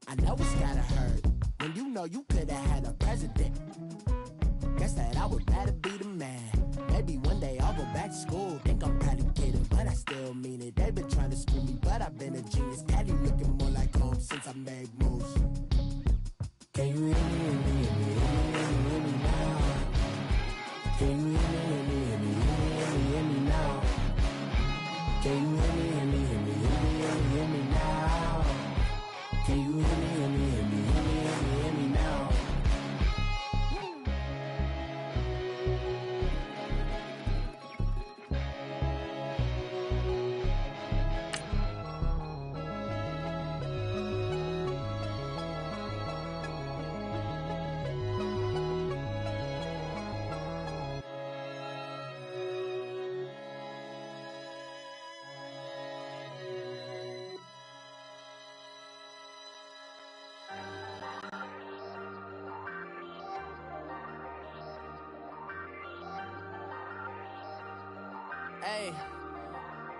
I know it's gotta hurt when you know you could've had a president. Guess that I would rather be the man. Maybe one day I'll go back to school. Think I'm probably kidding, but I still mean it. They've been trying to screw me, but I've been a genius. Daddy looking more like home since I made moves. Can you hear me, hear me, hear me, hear me, hear me now? Can you hear me, hear me, hear me, hear me, hear me now? Can you hear me, hear me, hear me, hear me, hear me, hear me now? Can you hear me, hear me, hear me, hear me, hear me, hear me now?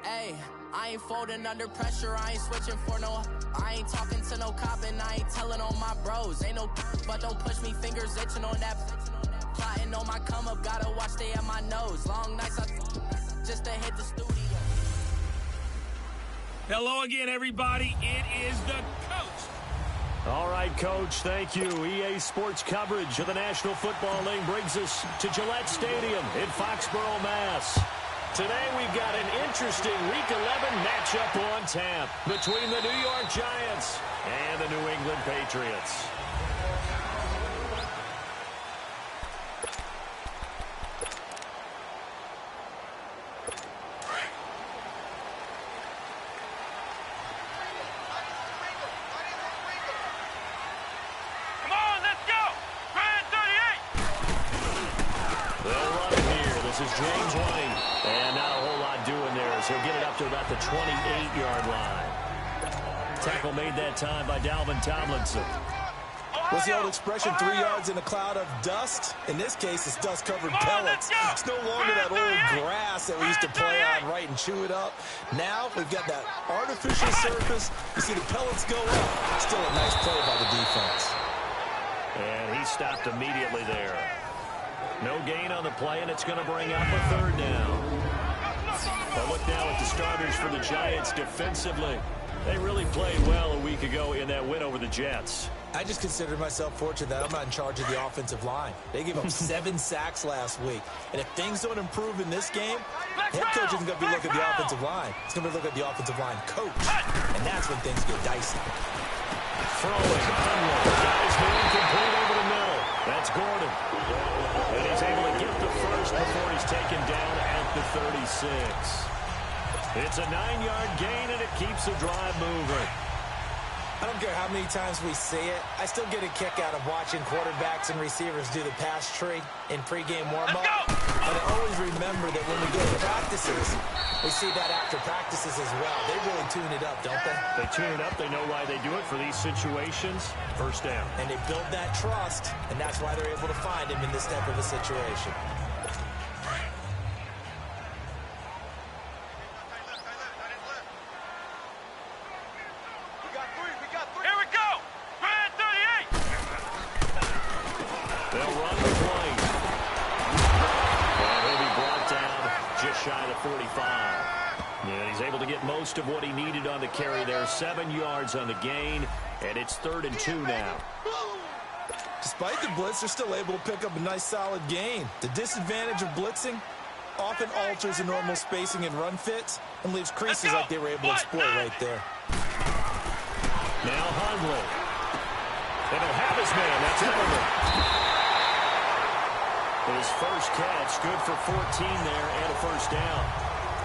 Hey, I ain't folding under pressure, I ain't switching for no. I ain't talking to no cop and I ain't telling on my bros. Ain't no but don't push me, fingers itching on that. Plotting on my come up, gotta watch stay at my nose. Long nights just to hit the studio. Hello again, everybody. It is the coach. All right, Coach, thank you. EA Sports coverage of the National Football League brings us to Gillette Stadium in Foxborough, Mass. Today we've got an interesting Week 11 matchup on tap between the New York Giants and the New England Patriots. Come on, let's go! Grand 38! They'll run it here. This is James White. And not a whole lot doing there as he'll get it up to about the 28-yard line. Tackle made that time by Dalvin Tomlinson. What's the old expression, 3 yards in a cloud of dust? In this case, it's dust-covered pellets. It's no longer that old grass that we used to play on, right, and chew it up. Now we've got that artificial surface. You see the pellets go up. Still a nice play by the defense. And he stopped immediately there. No gain on the play, and it's going to bring up a third down. A look now at the starters for the Giants defensively. They really played well a week ago in that win over the Jets. I just consider myself fortunate that I'm not in charge of the offensive line. They gave up 7 sacks last week. And if things don't improve in this game, head coach isn't going to be looking at the offensive line. He's going to be looking at the offensive line coach. And that's when things get dicey. Throwing, got his man complete over the middle. That's Gordon. And he's able to get the first before he's taken down at the 36. It's a 9-yard gain, and it keeps the drive moving. I don't care how many times we see it. I still get a kick out of watching quarterbacks and receivers do the pass tree in pregame warm-up. And I always remember that when we go to practices, we see that after practices as well. They really tune it up, don't they? They tune it up. They know why they do it for these situations. First down. And they build that trust, and that's why they're able to find him in this type of a situation. Most of what he needed on the carry there. 7 yards on the gain, and it's 3rd and 2 now. Despite the blitz, they're still able to pick up a nice solid gain. The disadvantage of blitzing often alters the normal spacing and run fits and leaves creases like they were able to exploit right there. Now Hundley. And he'll have his man. That's Everett. His first catch, good for 14 there and a first down.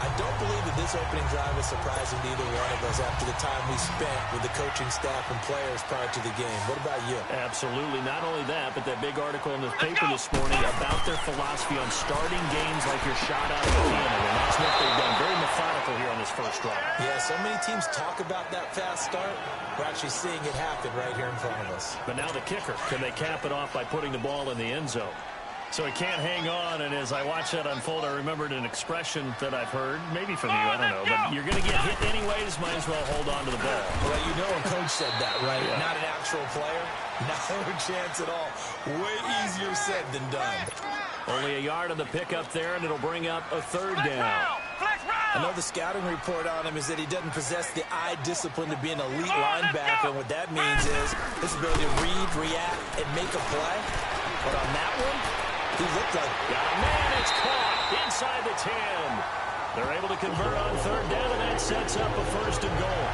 I don't believe that this opening drive is surprising to either one of us after the time we spent with the coaching staff and players prior to the game. What about you? Absolutely. Not only that, but that big article in the paper this morning about their philosophy on starting games like you're shot out of a cannon. And that's what they've done. Very methodical here on this first drive. Yeah, so many teams talk about that fast start. We're actually seeing it happen right here in front of us. But now the kicker. Can they cap it off by putting the ball in the end zone? So he can't hang on, and as I watch that unfold, I remembered an expression that I've heard, maybe from you, I don't know, but you're going to get hit anyways, might as well hold on to the ball. Well, you know a coach said that, right? Yeah. Not an actual player. No chance at all. Way easier said than done. Only a yard on the pickup there, and it'll bring up a third down. I know the scouting report on him is that he doesn't possess the eye discipline to be an elite linebacker, and what that means is his ability to read, react, and make a play. But on that one, he looked like... Got a man, it's caught inside the 10. They're able to convert on third down, and that sets up a first and goal.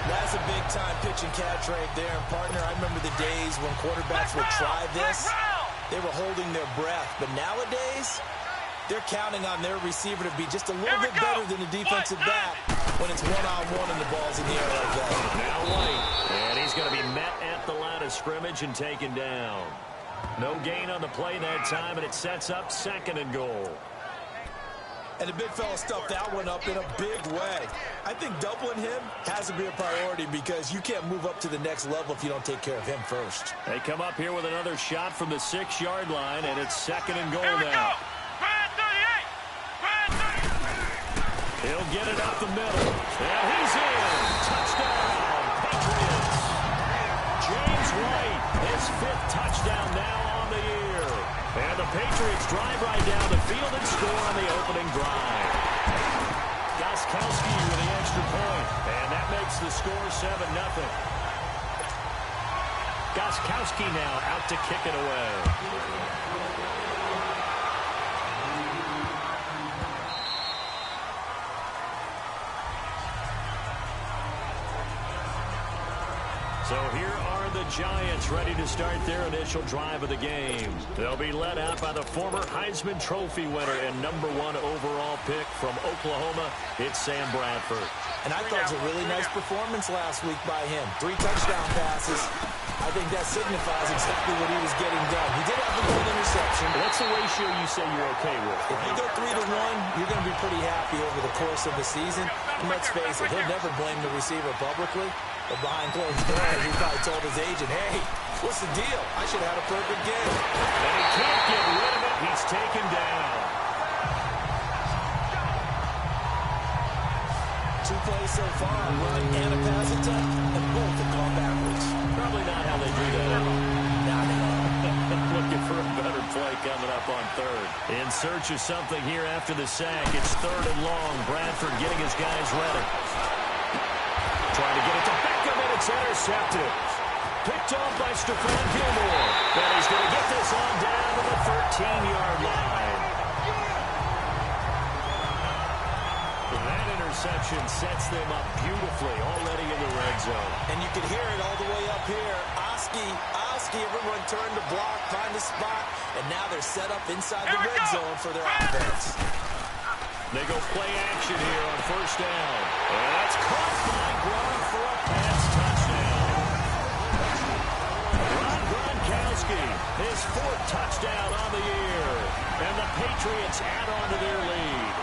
That's a big-time pitch and catch right there. And, partner, I remember the days when quarterbacks would try this. They were holding their breath. But nowadays, they're counting on their receiver to be just a little bit better than the defensive back when it's one-on-one and the ball's in the air like that. Now White, and he's going to be met at the line of scrimmage and taken down. No gain on the play that time, and it sets up second and goal. And the big fella stuffed that one up in a big way. I think doubling him has to be a priority because you can't move up to the next level if you don't take care of him first. They come up here with another shot from the 6-yard line, and it's second and goal now. He'll get it up the middle. And he's in. Touchdown, Patriots. James White, his 5th touchdown now on the year. And the Patriots drive right down the field and score on the opening drive. Gostkowski with the extra point. And that makes the score 7-0. Gostkowski now out to kick it away. So here are the Giants ready to start their initial drive of the game. They'll be led out by the former Heisman Trophy winner and #1 overall pick from Oklahoma. It's Sam Bradford. And I thought it was a really nice performance last week by him. 3 touchdown passes. I think that signifies exactly what he was getting done. He did have one interception. What's the ratio you say you're okay with? If you go 3-to-1, you're going to be pretty happy over the course of the season. And let's face it, he'll never blame the receiver publicly. But behind closed doors, he probably told his agent, hey, what's the deal? I should have had a perfect game. And he can't get rid of it. He's taken down. 2 plays so far, a run and a pass attempt, and both have gone backwards. Probably not how they do that. Not at all. Looking for a better play coming up on third. In search of something here after the sack. It's 3rd and long. Bradford getting his guys ready. Trying to get it to Beckham, and it's intercepted. Picked off by Stephon Gilmore. And he's going to get this on down to the 13-yard line. That interception sets them up beautifully already in the red zone. And you can hear it all the way up here. Oski, everyone turned to block, find a spot, and now they're set up inside the red zone for their offense. They go play action here on first down. And that's caught by Gronk for a pass touchdown. Gronkowski, his 4th touchdown on the year. And the Patriots add on to their lead.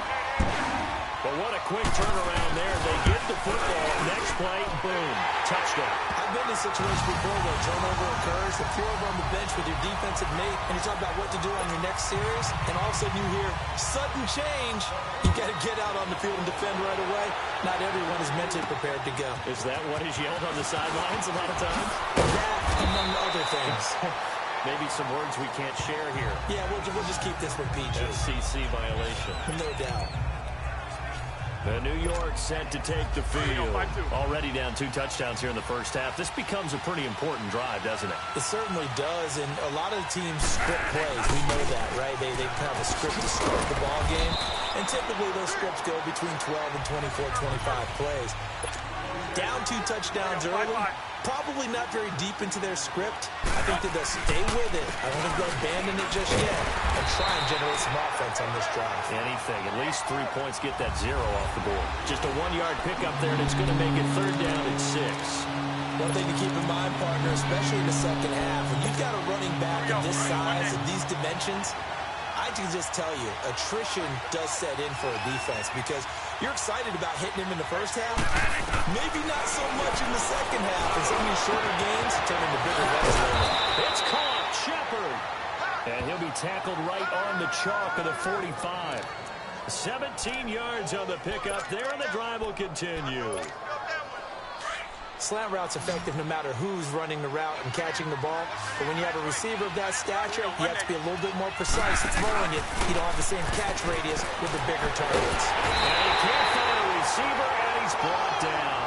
But what a quick turnaround there. They get the football. Next play, boom, touchdown. I've been in a situation before where a turnover occurs. If you're over on the bench with your defensive mate and you talk about what to do on your next series, and all of a sudden you hear sudden change, you got to get out on the field and defend right away. Not everyone is mentally prepared to go. Is that what is yelled on the sidelines a lot of times? That, among other things. Maybe some words we can't share here. Yeah, we'll just keep this one PG. FCC violation. No doubt. New York set to take the field. Already down 2 touchdowns here in the first half. This becomes a pretty important drive, doesn't it? It certainly does, and a lot of the teams script plays. We know that, right? They have a script to start the ball game, and typically those scripts go between 12 and 24, 25 plays. Down 2 touchdowns early, probably not very deep into their script. I think that they'll stay with it. I don't think they'll abandon it just yet and try and generate some offense on this drive. Anything. At least 3 points, get that 0 off the board. Just a 1-yard pickup there, and it's going to make it 3rd down and 6. One thing to keep in mind, partner, especially in the second half, when you've got a running back of this size and these dimensions, I can just tell you, attrition does set in for a defense because you're excited about hitting him in the first half. Maybe not so much in the second half, and some of these shorter games turn into bigger runs later. It's caught. Shepard. And he'll be tackled right on the chalk of the 45. 17 yards on the pickup there, and the drive will continue. Slant route's effective no matter who's running the route and catching the ball. But when you have a receiver of that stature, you have to be a little bit more precise throwing it. You don't have the same catch radius with the bigger targets. And he can't find a receiver, and he's brought down.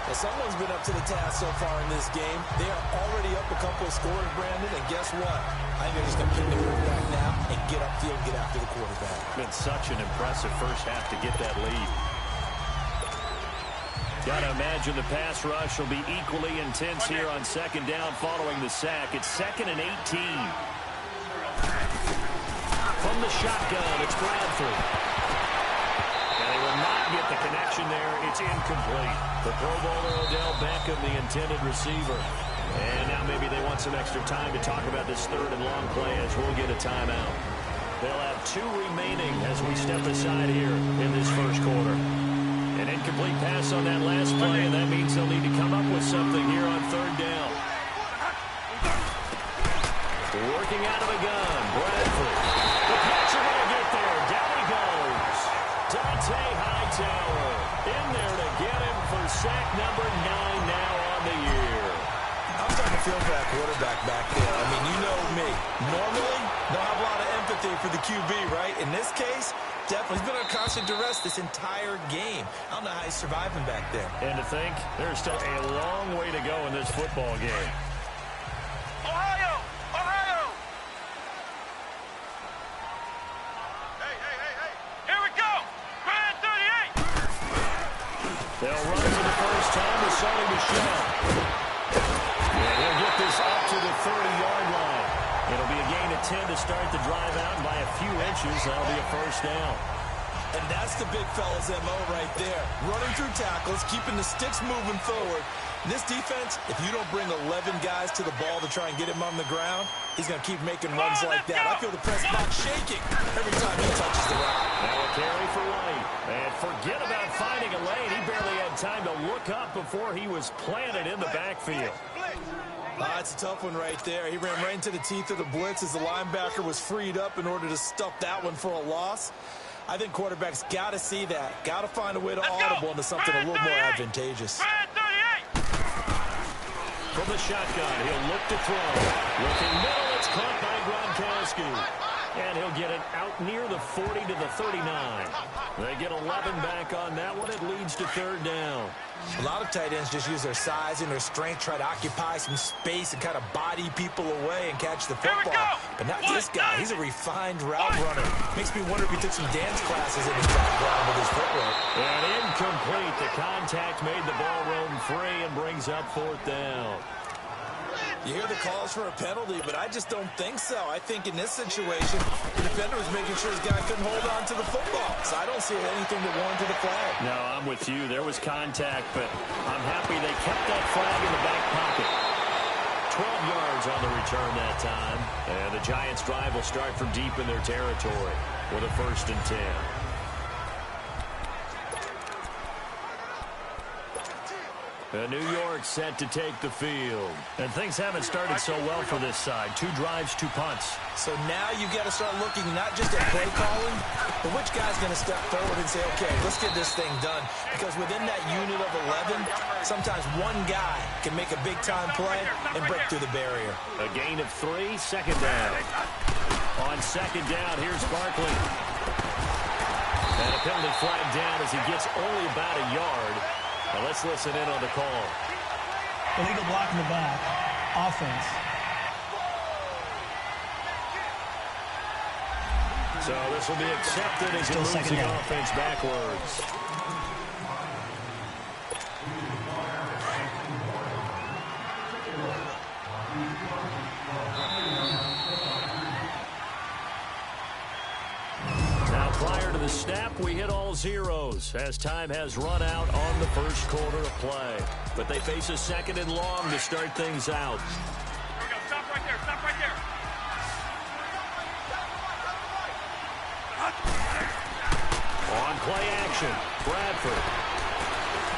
Now, someone's been up to the task so far in this game. They are already up a couple of scores, Brandon, and guess what? I think they're just going to pick the quarterback now and get upfield and get after the quarterback. Been such an impressive first half to get that lead. Got to imagine the pass rush will be equally intense here on second down following the sack. It's 2nd and 18. From the shotgun, it's Bradford. And they will not get the connection there. It's incomplete. The Pro Bowler Odell Beckham, the intended receiver. And now maybe they want some extra time to talk about this 3rd and long play as we'll get a timeout. They'll have 2 remaining as we step aside here in this first quarter. An incomplete pass on that last play, and that means they'll need to come up with something here on 3rd down. Working out of the gun, Bradford. The Pats are going to get there. Down he goes. Dante Hightower in there to get him for sack number 9 now on the year. I'm starting to feel for that quarterback back there. I mean, you know me. Normally, don't have a lot of empathy for the QB, right? In this case, definitely. He's been under constant duress this entire game. I don't know how he's surviving back there. And to think, there's still a long way to go in this football game. Ohio! Ohio! Hey, hey, hey, hey! Here we go! Grand 38! They'll run for the first time with Sonny Michel. And he'll get this up to the 30-yard line. It'll be a gain of 10 to start the drive out, and by a few inches, that'll be a first down. And that's the big fella's MO right there. Running through tackles, keeping the sticks moving forward. In this defense, if you don't bring 11 guys to the ball to try and get him on the ground, he's going to keep making runs like that. I feel the press box shaking every time he touches the route. Now a carry for White. And forget about finding a lane. He barely had time to look up before he was planted in the backfield. It's a tough one right there. He ran right into the teeth of the blitz as the linebacker was freed up in order to stuff that one for a loss. I think quarterbacks got to see that. Got to find a way to audible into something a little more advantageous. From the shotgun, he'll look to throw. Looking middle, it's caught by Gronkowski. And he'll get it out near the 40 to the 39. They get 11 back on that one. It leads to 3rd down. A lot of tight ends just use their size and their strength, try to occupy some space and kind of body people away and catch the football. But not this guy. He's a refined route runner. Makes me wonder if he took some dance classes in his background with his footwork. And incomplete. The contact made the ball roam free and brings up 4th down. You hear the calls for a penalty, but I just don't think so. I think in this situation, the defender was making sure his guy couldn't hold on to the football. So I don't see anything that warranted the flag. No, I'm with you. There was contact, but I'm happy they kept that flag in the back pocket. 12 yards on the return that time. And the Giants' drive will start from deep in their territory with a 1st and 10. New York set to take the field. And things haven't started so well for this side. 2 drives, 2 punts. So now you've got to start looking not just at play calling, but which guy's going to step forward and say, okay, let's get this thing done. Because within that unit of 11, sometimes one guy can make a big-time play and break through the barrier. A gain of 3, 2nd down. On 2nd down, here's Barkley. And a penalty flag down as he gets only about a yard. Now let's listen in on the call. Illegal block in the back. Offense. So this will be accepted as he moves the offense backwards. Prior to the snap, we hit all zeros as time has run out on the first quarter of play. But they face a 2nd and long to start things out. Here we go. Stop right there. Stop right there. On play action, Bradford.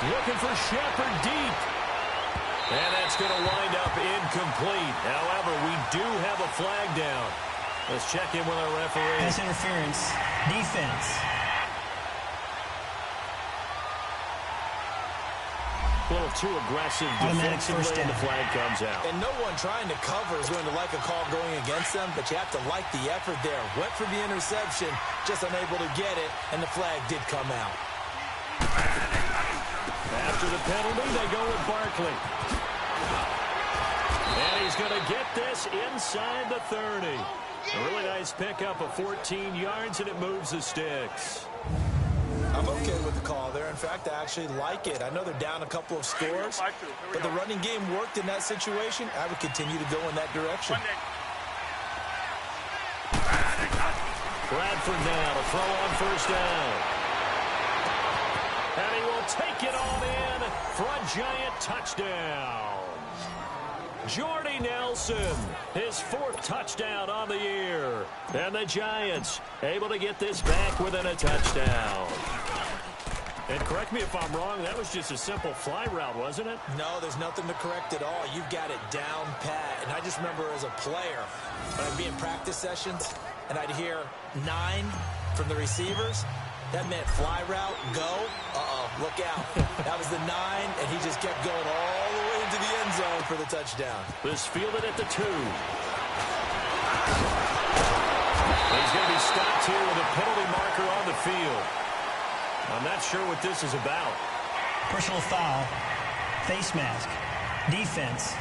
Looking for Shepard deep. And that's going to wind up incomplete. However, we do have a flag down. Let's check in with our referee. Pass interference. Defense. A little too aggressive defensively, and the flag comes out. And no one trying to cover is going to like a call going against them, but you have to like the effort there. Went for the interception, just unable to get it, and the flag did come out. After the penalty, they go with Barkley. And he's going to get this inside the 30. A really nice pickup of 14 yards, and it moves the sticks. I'm okay with the call there. In fact, I actually like it. I know they're down a couple of scores, but the running game worked in that situation. I would continue to go in that direction. Bradford now to throw on first down. And he will take it all in for a giant touchdown. Jordy Nelson, his 4th touchdown on the year. And the Giants able to get this back within a touchdown. And correct me if I'm wrong, that was just a simple fly route, wasn't it? No, there's nothing to correct at all. You've got it down pat. And I just remember as a player, when I'd be in practice sessions, and I'd hear 9 from the receivers. That meant fly route, go. Look out. That was the 9, and he just kept going all the way into the end zone for the touchdown. This fielded at the 2. He's going to be stopped here with a penalty marker on the field. I'm not sure what this is about. Personal foul. Face mask. Defense.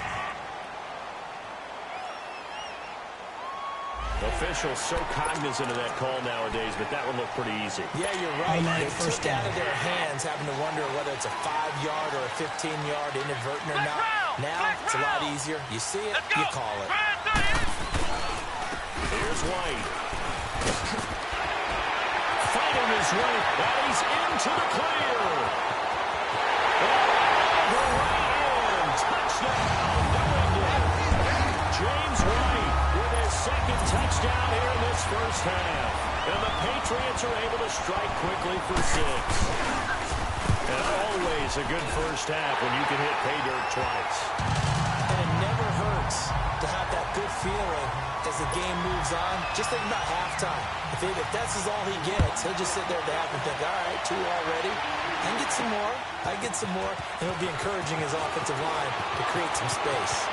Officials so cognizant of that call nowadays, but that would look pretty easy. Yeah, you're right. Automatic They first took down. out of their hands, having to wonder whether it's a 5-yard or a 15-yard inadvertent or not. Now, it's a lot easier. You see it, you call it. Here's White. Fighting his way, and he's into the clear. The right end, touchdown, New England. James White with his 2nd touchdown here in this first half. And the Patriots are able to strike quickly for 6. And always a good first half when you can hit pay dirt twice. And it never hurts to have that good feeling as the game moves on. Just think about halftime. If that's all he gets, he'll just sit there at the half and think, all right, 2 already. I can get some more. I can get some more. And he'll be encouraging his offensive line to create some space.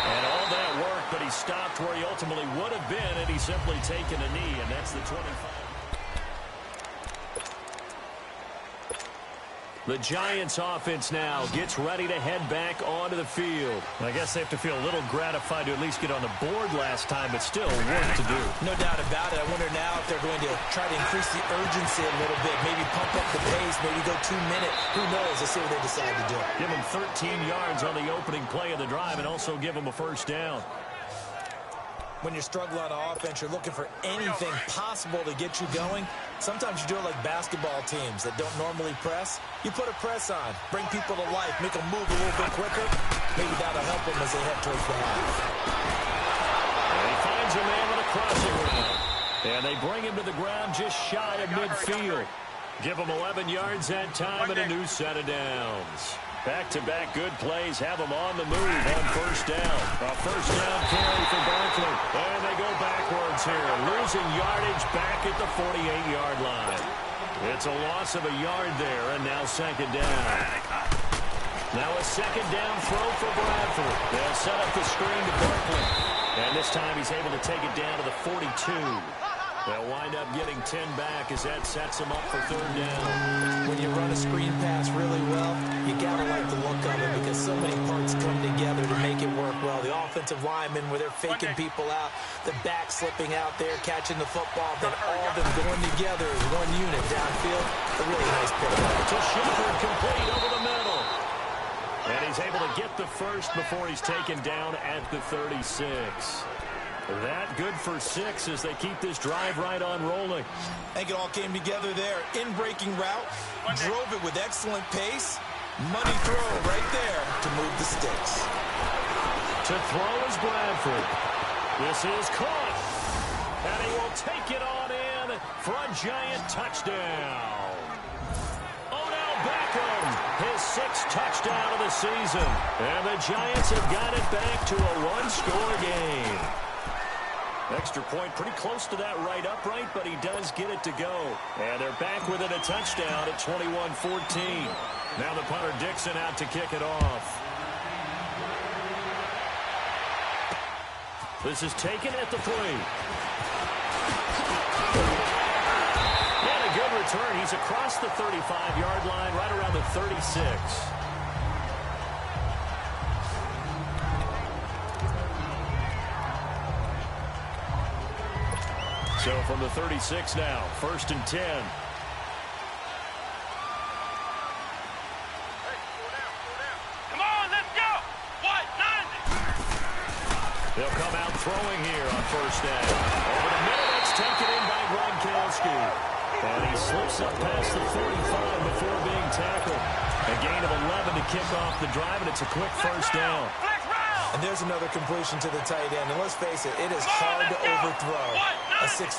And all that work, but he stopped where he ultimately would have been had he simply taken a knee, and that's the 25. The Giants offense now gets ready to head back onto the field. I guess they have to feel a little gratified to at least get on the board last time, but still work to do. No doubt about it. I wonder now if they're going to try to increase the urgency a little bit, maybe pump up the pace, maybe go 2 minutes. Who knows? Let's see what they decide to do. Give them 13 yards on the opening play of the drive and also give them a first down. When you're struggling on offense, you're looking for anything possible to get you going. Sometimes you do it like basketball teams that don't normally press. You put a press on, bring people to life, make them move a little bit quicker. Maybe that'll help them as they head towards the half. And he finds a man with a crossing route. And they bring him to the ground just shy of midfield. Give him 11 yards that time and a new set of downs. Back-to-back good plays have them on the move on first down. A first down carry for Barkley. And they go backwards here, losing yardage back at the 48-yard line. It's a loss of a yard there, and now 2nd down. Now a 2nd down throw for Bradford. They'll set up the screen to Barkley. And this time he's able to take it down to the 42. They'll wind up getting 10 back as that sets them up for 3rd down. When you run a screen pass really well, you got to like the look of it because so many parts come together to make it work well. The offensive linemen where they're faking people out, the back slipping out there, catching the football, then all of them going together as one unit downfield. A really nice pick. To Shepard, complete over the middle. And he's able to get the first before he's taken down at the 36. That good for 6 as they keep this drive right on rolling. I think it all came together there. In-breaking route, drove it with excellent pace. Money throw right there to move the sticks. To throw is Bradford. This is caught. And he will take it on in for a giant touchdown. Odell Beckham, his 6th touchdown of the season. And the Giants have got it back to a one-score game. Extra point pretty close to that right upright, but he does get it to go. And they're back within a touchdown at 21-14. Now the punter Dixon out to kick it off. This is taken at the 3. And a good return. He's across the 35-yard line, right around the 36. So from the 36 now, 1st and 10. They'll come out throwing here on 1st down. Over the middle, it's taken in by Gronkowski. And he slips up past the 45 before being tackled. A gain of 11 to kick off the drive, and it's a quick 1st down. And there's another completion to the tight end. And let's face it, it is hard to overthrow a 6'6"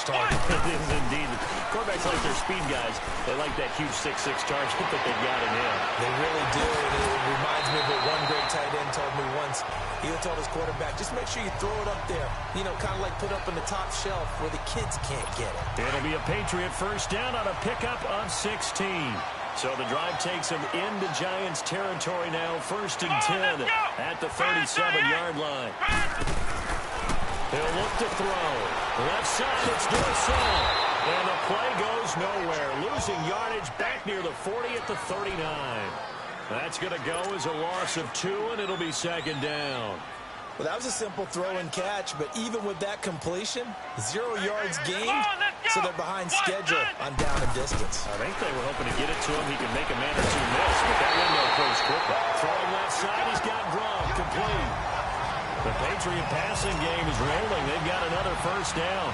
target. It is indeed. Quarterbacks like their speed guys. They like that huge 6'6" target that they've got in him. They really do. And it reminds me of what one great tight end told me once. He told his quarterback, just make sure you throw it up there. You know, kind of like put up on the top shelf where the kids can't get it. It'll be a Patriot 1st down on a pickup of 16. So the drive takes him into Giants territory now. 1st and 10 at the 37-yard line. He'll look to throw. Left side, it's Dorsett. And the play goes nowhere. Losing yardage back near the 40 at the 39. That's going to go as a loss of 2, and it'll be 2nd down. Well, that was a simple throw and catch, but even with that completion, 0 yards gained, so they're behind schedule on down and distance. I think they were hoping to get it to him. He could make a man or 2 miss, but that window closed quickly. Throwing left side, he's got Gronk complete. The Patriot passing game is rolling. They've got another 1st down.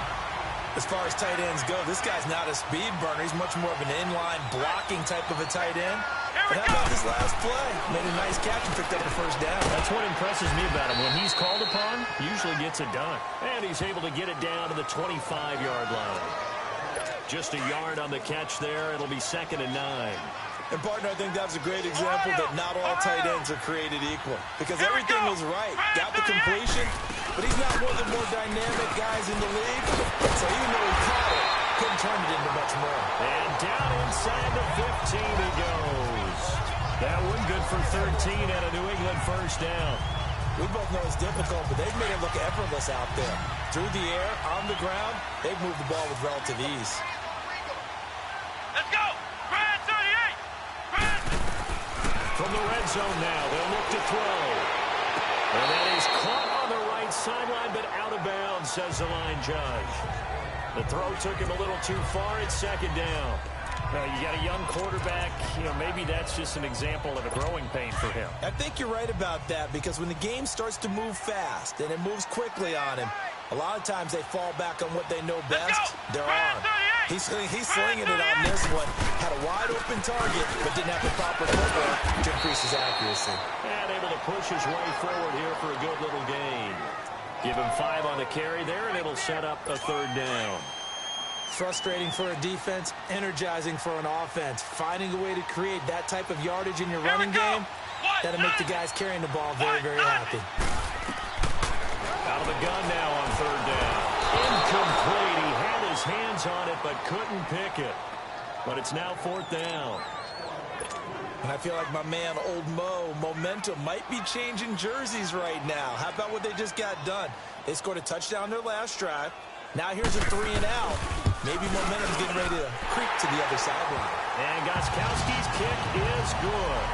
As far as tight ends go, this guy's not a speed burner. He's much more of an inline blocking type of a tight end. But how about this last play? Made a nice catch and picked up the 1st down. That's what impresses me about him. When he's called upon, usually gets it done. And he's able to get it down to the 25-yard line. Just a yard on the catch there. It'll be 2nd and 9. And, partner, I think that's a great example that not all tight ends are created equal. Because everything was right. Got the completion, but he's not one of the more dynamic guys in the league. So even though he caught it, couldn't turn it into much more. And down inside the 15 he goes. That one good for 13 at a New England 1st down. We both know it's difficult, but they've made it look effortless out there. Through the air, on the ground, they've moved the ball with relative ease. Let's go! Grand 38! From the red zone now, they'll look to throw. And that is caught on the right sideline, but out of bounds, says the line judge. The throw took him a little too far. It's 2nd down. You got a young quarterback. You know, maybe that's just an example of a growing pain for him. I think you're right about that, because when the game starts to move fast and it moves quickly on him, a lot of times they fall back on what they know best, their arm. He's slinging it on this one. Had a wide open target, but didn't have the proper footwork to increase his accuracy. And able to push his way forward here for a good little gain. Give him 5 on the carry there, and it'll set up a 3rd down. Frustrating for a defense, energizing for an offense. Finding a way to create that type of yardage in your running game, that'll make the guys carrying the ball very, very happy. Out of the gun now on 3rd down. Incomplete. He had his hands on it, but couldn't pick it. But it's now 4th down. And I feel like my man, Old Mo, momentum might be changing jerseys right now. How about what they just got done? They scored a touchdown their last drive. Now here's a 3 and out. Maybe momentum's getting ready to creep to the other sideline. And Gostkowski's kick is good.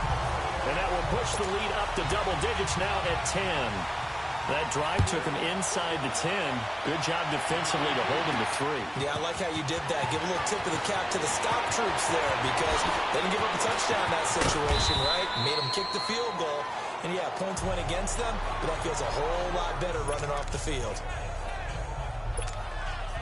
And that will push the lead up to double digits now at 10. That drive took him inside the 10. Good job defensively to hold him to 3. Yeah, I like how you did that. Give a little tip of the cap to the stop troops there, because they didn't give up a touchdown in that situation, right? Made them kick the field goal. And, yeah, points went against them, but that feels a whole lot better running off the field.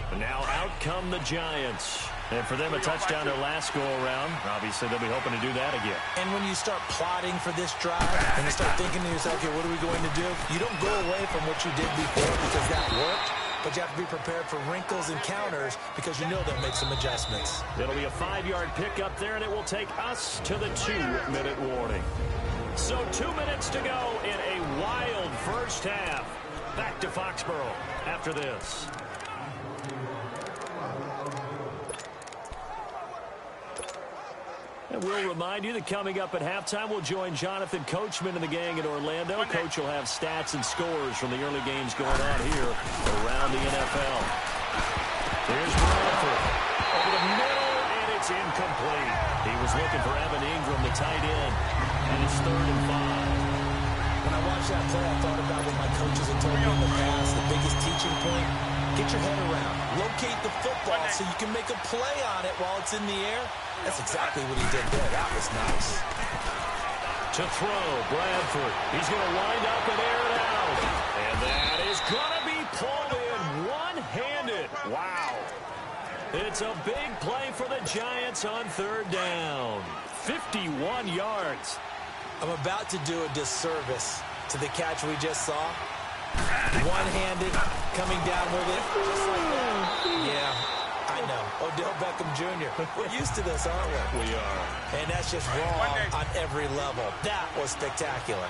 And now out come the Giants. And for them, a touchdown their last go-around. Obviously, they'll be hoping to do that again. And when you start plotting for this drive and you start thinking to yourself, okay, what are we going to do? You don't go away from what you did before because that worked. but you have to be prepared for wrinkles and counters because you know they'll make some adjustments. It'll be a 5-yard pickup there, and it will take us to the 2-minute warning. So 2 minutes to go in a wild first half. Back to Foxborough after this. And we'll remind you that coming up at halftime, we'll join Jonathan Coachman and the gang in Orlando. Coach will have stats and scores from the early games going on here around the NFL. Here's Bradford over the middle, and it's incomplete. He was looking for Evan Ingram, the tight end, and it's 3rd and 5. When I watched that play, I thought about what my coaches had told me in the past. The biggest teaching point, get your head around. Locate the football so you can make a play on it while it's in the air. That's exactly what he did there. That was nice. To throw, Bradford. He's going to wind up and air it out. And that is going to be pulled in one-handed. Wow. It's a big play for the Giants on 3rd down. 51 yards. I'm about to do a disservice to the catch we just saw. One-handed, coming down with it, just like that. Yeah, I know. Odell Beckham Jr. We're used to this, aren't we? We are. And that's just wrong on every level. That was spectacular.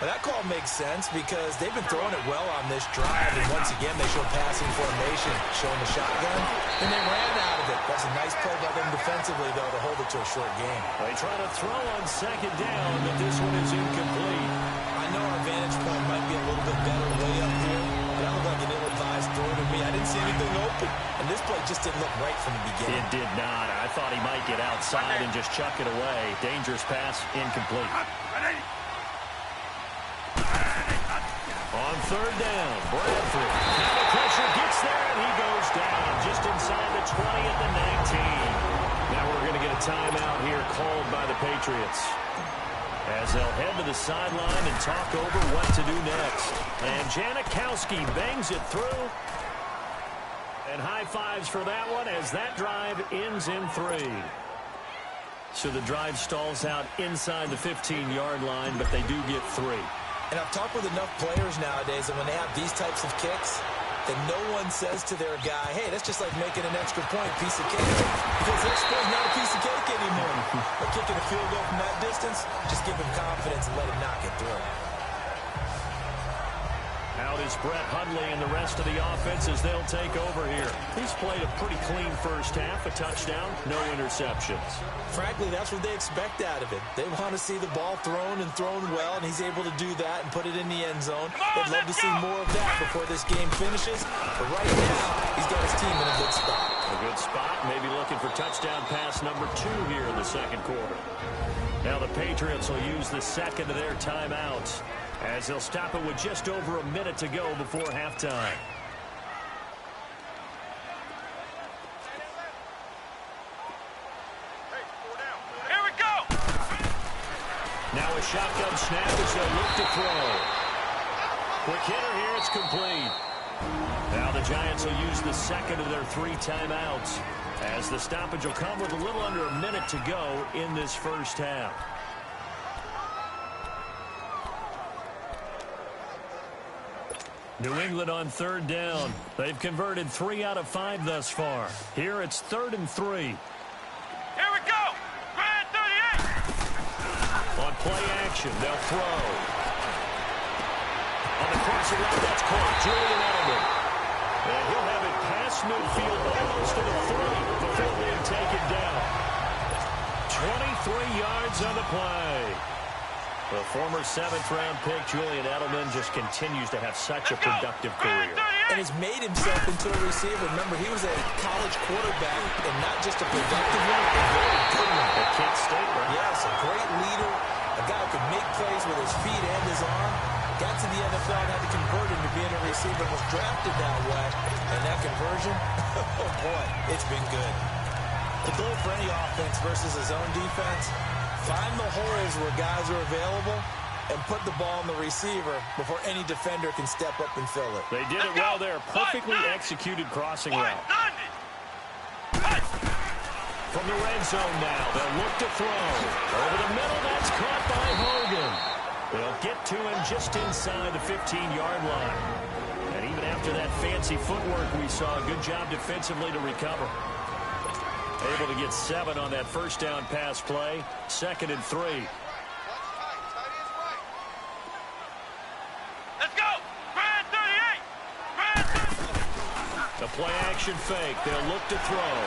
Well, that call makes sense because they've been throwing it well on this drive, and once again, they show passing formation, showing the shotgun, and they ran out of it. That's a nice play by them defensively, though, to hold it to a short game. They try to throw on 2nd down, but this one is incomplete. I know our vantage point might be a little bit better way up here, but that looked like an ill-advised throw to me. I didn't see anything open, and this play just didn't look right from the beginning. It did not. I thought he might get outside and just chuck it away. Dangerous pass, incomplete. On 3rd down, Bradford. Now the pressure gets there, and he goes down just inside the 20 at the 19. Now we're going to get a timeout here called by the Patriots, as they'll head to the sideline and talk over what to do next. And Janikowski bangs it through. And high fives for that one as that drive ends in 3. So the drive stalls out inside the 15-yard line, but they do get 3. And I've talked with enough players nowadays that when they have these types of kicks, that no one says to their guy, hey, that's just like making an extra point, piece of cake. Because the extra point is not a piece of cake anymore. But kicking a field goal from that distance, just give him confidence and let him knock it through. Out is Brett Hundley and the rest of the offense as they'll take over here. He's played a pretty clean first half, a touchdown, no interceptions. Frankly, that's what they expect out of him. They want to see the ball thrown and thrown well, and he's able to do that and put it in the end zone. They'd love to see more of that before this game finishes. But right now, he's got his team in a good spot. A good spot, maybe looking for touchdown pass number 2 here in the 2nd quarter. Now the Patriots will use the 2nd of their timeouts, as they'll stop it with just over a minute to go before halftime. Here we go. Now a shotgun snap as they'll look to throw. Quick hitter here, it's complete. Now the Giants will use the 2nd of their 3 timeouts, as the stoppage will come with a little under a minute to go in this first half. New England on 3rd down. They've converted 3 out of 5 thus far. Here it's 3rd and 3. Here we go. Grand 38. On play action, they'll throw. On the crossing route, that's caught. Julian Edelman. And he'll have it past midfield, almost to the 30 before being taken down. 23 yards on the play. The former 7th-round pick, Julian Edelman, just continues to have such a productive career. And has made himself into a receiver. Remember, he was a college quarterback, and not just a productive one, a very good one. At Kent State, right? Yes, a great leader, a guy who could make plays with his feet and his arm. Got to the NFL and had to convert into being a receiver, was drafted that way. And that conversion, oh boy, it's been good. The goal for any offense versus his own defense, find the holes where guys are available and put the ball in the receiver before any defender can step up and fill it. They did it well there. Perfectly executed crossing route. From the red zone now, they'll look to throw. Over the middle, that's caught by Hogan. They'll get to him just inside the 15-yard line. And he even after that fancy footwork we saw. Good job defensively to recover. Able to get 7 on that first down pass play. 2nd and 3. Let's go! Brand 38! Brand 38! The play action fake. They'll look to throw.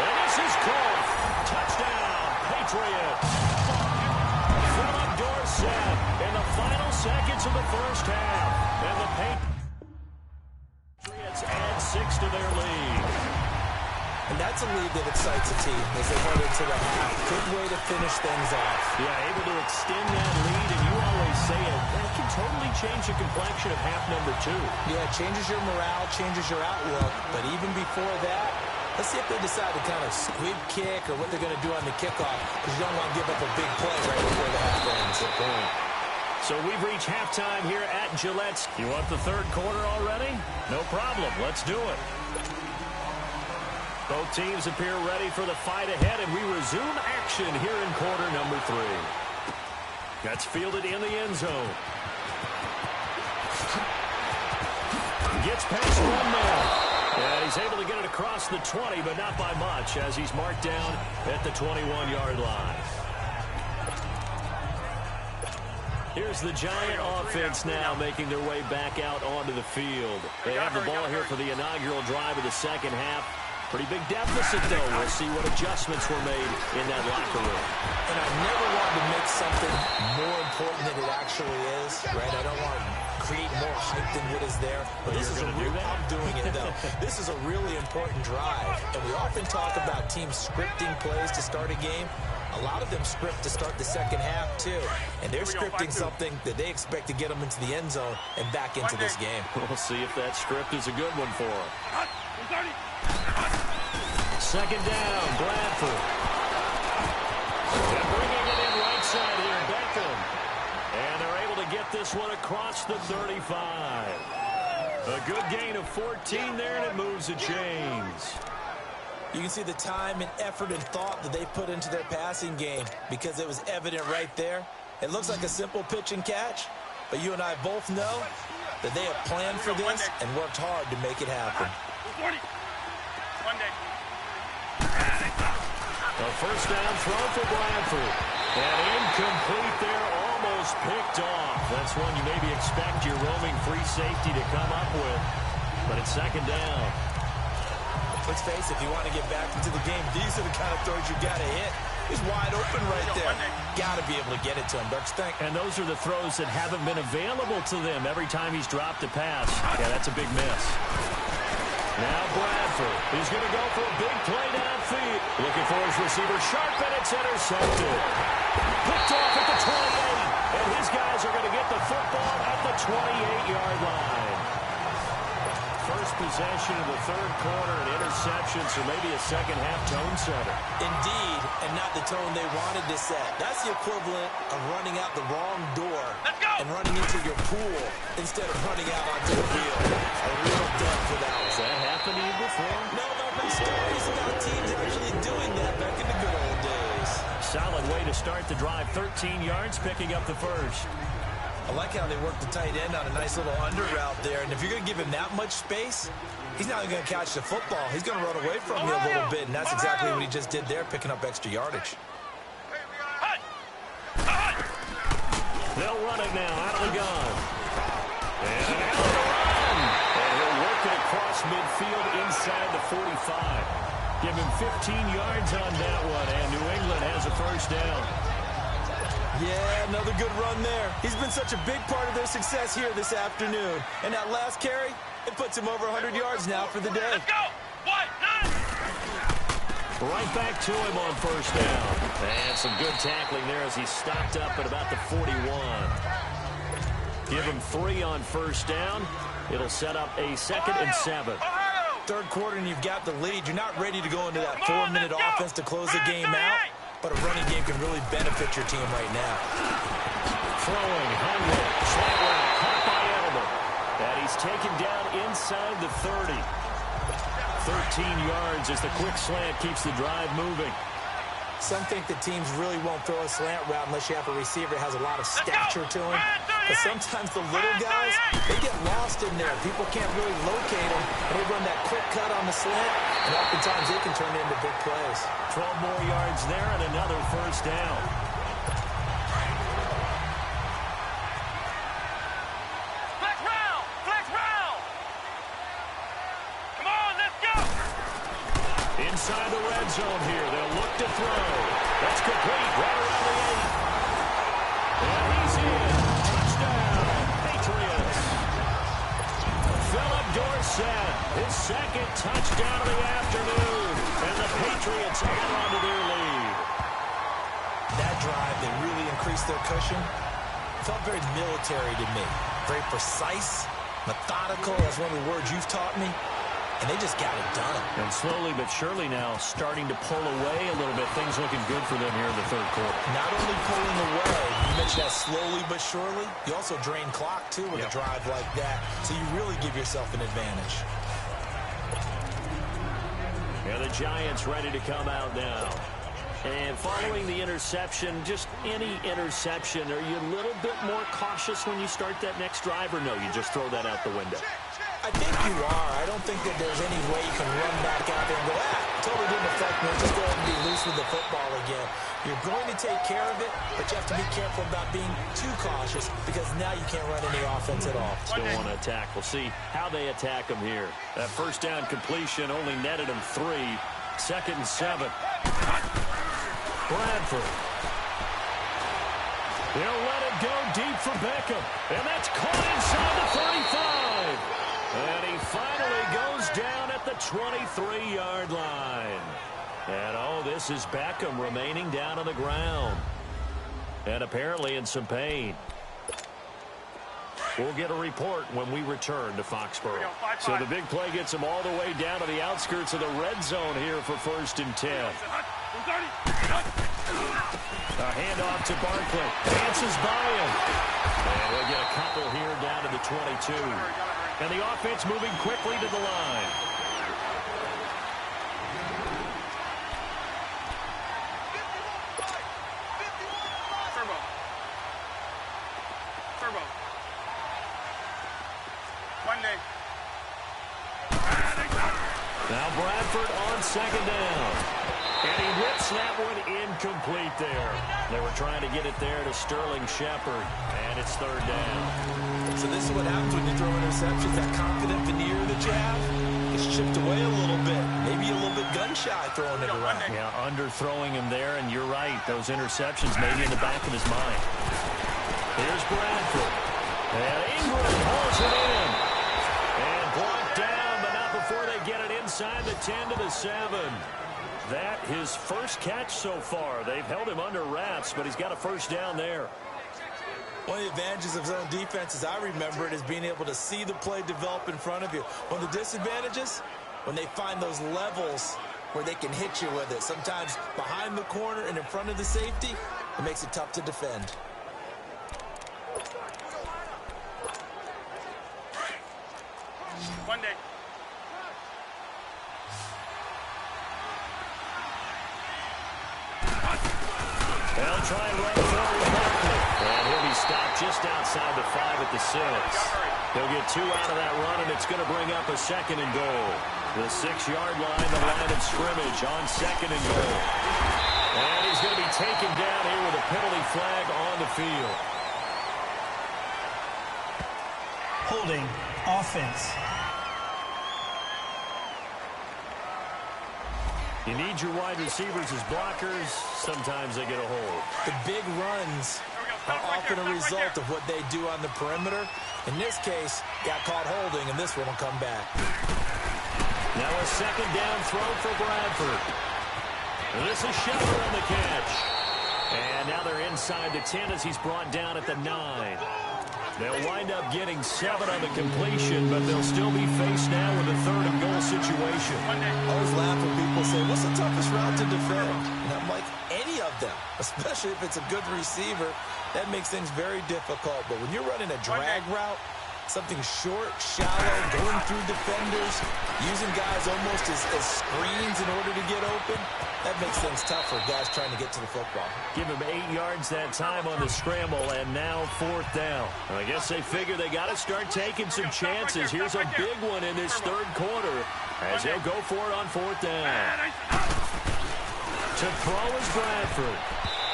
And this is caught. Touchdown, Patriots. Philip Dorsett in the final seconds of the first half. And the Patriots add 6 to their lead. And that's a lead that excites a team as they head into the half. Good way to finish things off. Yeah, able to extend that lead, and you always say it, that can totally change the complexion of half number 2. Yeah, it changes your morale, changes your outlook. But even before that, let's see if they decide to kind of squib kick or what they're going to do on the kickoff, because you don't want to give up a big play right before the half ends. Good point. So we've reached halftime here at Gillette. You want the third quarter already? No problem. Let's do it. Both teams appear ready for the fight ahead, and we resume action here in quarter number 3. That's fielded in the end zone. Gets past 1 man. And he's able to get it across the 20, but not by much, as he's marked down at the 21-yard line. Here's the Giant offense now making their way back out onto the field. They have the ball here for the inaugural drive of the second half. Pretty big deficit, though. We'll see what adjustments were made in that locker room. And I never wanted to make something more important than it actually is, right? I don't want to create more hype than what is there. But this is a real, I'm doing it, though. This is a really important drive. And we often talk about teams scripting plays to start a game. A lot of them script to start the second half, too. And they're scripting something that they expect to get them into the end zone and back into this game. We'll see if that script is a good one for them. Second down, Bradford. And bringing it in right side here, Beckham. And they're able to get this one across the 35. A good gain of 14 there, and it moves the chains. You can see the time and effort and thought that they put into their passing game because it was evident right there. It looks like a simple pitch and catch, but you and I both know that they have planned for this and worked hard to make it happen. A first down throw for Bradford. And incomplete there, almost picked off. That's one you maybe expect your roaming free safety to come up with. But it's second down. Let's face it, if you want to get back into the game, these are the kind of throws you got to hit. He's wide open right there. Got to be able to get it to him, don't you think? And those are the throws that haven't been available to them every time he's dropped a pass. Yeah, that's a big miss. Now Bradford. He's going to go for a big play downfield. Looking for his receiver sharp, and it's intercepted. Picked off at the 28. And his guys are going to get the football at the 28-yard line. First possession of the third quarter, an interception, so maybe a second-half tone setter. Indeed, and not the tone they wanted to set. That's the equivalent of running out the wrong door and running into your pool instead of running out onto the field. A real dub for that one. Has that happened to you before? No, but stories about teams actually doing that back in the good old days. Solid way to start the drive. 13 yards, picking up the first. I like how they work the tight end on a nice little under route there. And if you're going to give him that much space, he's not going to catch the football. He's going to run away from you a little bit, and that's exactly what he just did there, picking up extra yardage. They'll run it now out of the gun. And out of the run. And he'll work it across midfield inside the 45. Give him 15 yards on that one, and New England has a first down. Yeah, another good run there. He's been such a big part of their success here this afternoon. And that last carry, it puts him over 100 yards now for the day. Let's go! Right back to him on first down. And some good tackling there as he stopped up at about the 41. Give him 3 on first down. It'll set up a 2nd and 7. Third quarter and you've got the lead. You're not ready to go into that 4-minute offense to close the game out. But a running game can really benefit your team right now. Throwing, Huntley, slant route, caught by Edelman. And he's taken down inside the 30. 13 yards as the quick slant keeps the drive moving. Some think that teams really won't throw a slant route unless you have a receiver that has a lot of stature to him. But sometimes the little guys, they get lost in there. People can't really locate them. And they run that quick cut on the slant, and oftentimes they can turn into big plays. 12 more yards there and another first down. Flex round! Flex round! Come on, let's go! Inside the red zone here. They'll look to throw. That's complete. Right around the 8. And he's in. Touchdown, Patriots. Philip Dorsett, his second touchdown of the afternoon. And the Patriots add on to their lead. That drive, they really increased their cushion. Felt very military to me. Very precise, methodical. That's one of the words you've taught me. And they just got it done. And slowly but surely now starting to pull away a little bit. Things looking good for them here in the third quarter. Not only pulling away, you mentioned that slowly but surely, you also drain clock, too, with a drive like that. So you really give yourself an advantage. Yeah, the Giants ready to come out now. And following the interception, just any interception, are you a little bit more cautious when you start that next drive, or no, you just throw that out the window? I think you are. I don't think that there's any way you can run back out there and go, totally didn't affect me. Just go ahead and be loose with the football again. You're going to take care of it, but you have to be careful about being too cautious because now you can't run any offense at all. Still want to attack. We'll see how they attack them here. That first down completion only netted them 3. 2nd and 7. Bradford. They'll let it go deep for Beckham. And that's caught inside the 35. And he finally goes down at the 23-yard line. And, oh, this is Beckham remaining down on the ground. And apparently in some pain. We'll get a report when we return to Foxborough. So the big play gets him all the way down to the outskirts of the red zone here for 1st and 10. A handoff to Barkley. Dances by him. And we'll get a couple here down to the 22. And the offense moving quickly to the line. Turbo. Monday. Now Bradford on 2nd down. And he whips that one incomplete there. They were trying to get it there to Sterling Shepard. And it's 3rd down. So this is what happens when you throw interceptions. That confident veneer that you have is chipped away a little bit. Maybe a little bit gun-shy throwing it around. Yeah, underthrowing him there, and you're right. Those interceptions maybe in the back of his mind. Here's Bradford. And Ingram pulls it in. And blocked down, but not before they get it inside the 10 to the 7. That his first catch so far. They've held him under wraps, but he's got a first down there. One of the advantages of zone defense, as I remember it, is being able to see the play develop in front of you. One of the disadvantages, when they find those levels where they can hit you with it. Sometimes behind the corner and in front of the safety, it makes it tough to defend. One day. They'll try and run forward Barkley. And he'll be stopped just outside the 5 at the 6. He'll get 2 out of that run, and it's going to bring up a 2nd and goal. The 6-yard line, the line of scrimmage on 2nd and goal. And he's going to be taken down here with a penalty flag on the field. Holding offense. You need your wide receivers as blockers. Sometimes they get a hold. The big runs are often a result of what they do on the perimeter. In this case, got caught holding, and this one will come back. Now a 2nd down throw for Bradford. And this is Shepard on the catch. And now they're inside the 10 as he's brought down at the 9. They'll wind up getting 7 on the completion, but they'll still be faced now with a 3rd and goal situation. I always laugh when people say, what's the toughest route to defend? And I'm like, any of them, especially if it's a good receiver. That makes things very difficult. But when you're running a drag route, Something short, shallow, going through defenders, using guys almost as screens in order to get open. That makes things tough for guys trying to get to the football. Give him 8 yards that time on the scramble, and now 4th down. I guess they figure they got to start taking some chances. Here's a big one in this 3rd quarter as he'll go for it on 4th down. To throw is Bradford.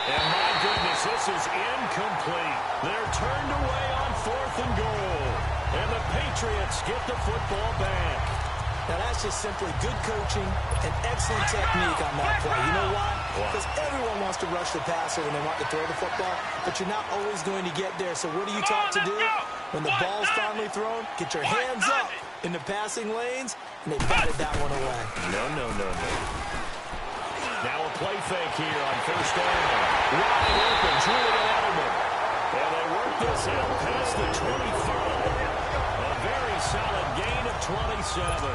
And my goodness, this is incomplete. They're turned away on 4th and goal. And the Patriots get the football back. Now, that's just simply good coaching and excellent technique on that play. You know why? Because everyone wants to rush the passer when they want to throw the football, but you're not always going to get there. So what are you taught to do? When the ball's finally thrown, get your hands up in the passing lanes, and they batted that one away. No. Now a play fake here on 1st down. Wide open, Julian Edelman. And they work this out past the 25. A very solid gain of 27.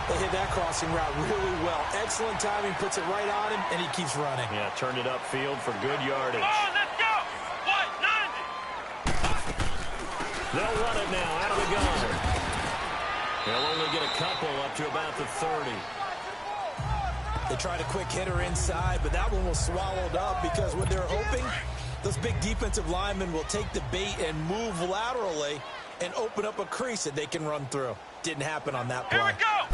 They hit that crossing route really well. Excellent timing, puts it right on him, and he keeps running. Yeah, turned it upfield for good yardage. Let's go! What? 90! They'll run it now out of the gun. They'll only get a couple up to about the 30. They tried a quick hitter inside, but that one was swallowed up because what they're hoping, those big defensive linemen will take the bait and move laterally and open up a crease that they can run through. Didn't happen on that play. Here we go!